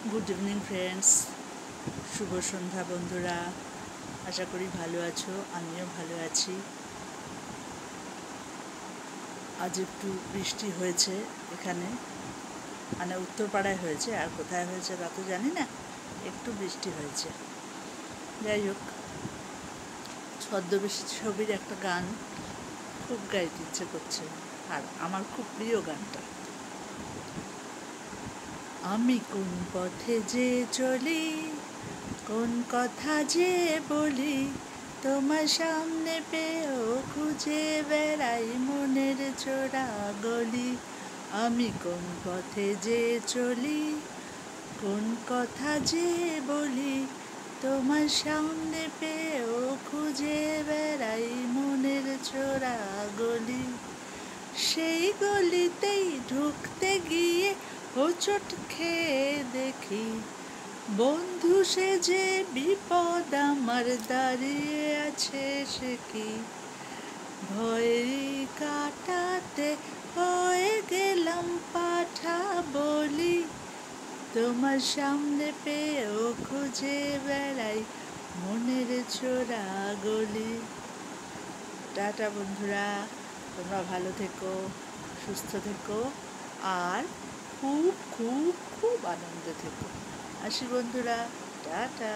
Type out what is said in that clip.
Good evening friends, শুভ সন্ধ্যা বন্ধুরা। আশা করি ভালো আছো, আমিও ভালো আছি। আজ একটু বৃষ্টি হয়েছে এখানে, মানে উত্তরপাড়ায় হয়েছে, আর কোথায় হয়েছে তা তো জানি না। একটু বৃষ্টি হয়েছে। যাই হোক, ছদ্মবেশী ছবির একটা গান খুব গাইতে ইচ্ছে করছে, আর আমার খুব প্রিয় গানটা। আমি কোন পথে যে চলি, কোন কথা যে বলি, তোমার সামনে পেয়েও খুঁজে বেড়াই মনের চোরা গলি। আমি কোন পথে যে চলি, কোন কথা যে বলি, তোমার সামনে পেয়েও খুঁজে বেড়াই মনের চোরা গলি। সেই গলিতেই ঢুকতে গিয়ে হোঁচট খেয়ে দেখি, বন্ধু সে যে বিপদ আমার দাঁড়িয়ে আছে সে কি। ভয়ে কাটাতে হয়ে গেলাম পাঠা বলি, তোমার সামনে পেয়েও খুঁজে বেড়াই মনের চোরা গলি। টাটা বন্ধুরা, তোমরা ভালো থেকো, সুস্থ থেকো, আর খুব খুব খুব আনন্দে থেকো। আসি বন্ধুরা, টাটা।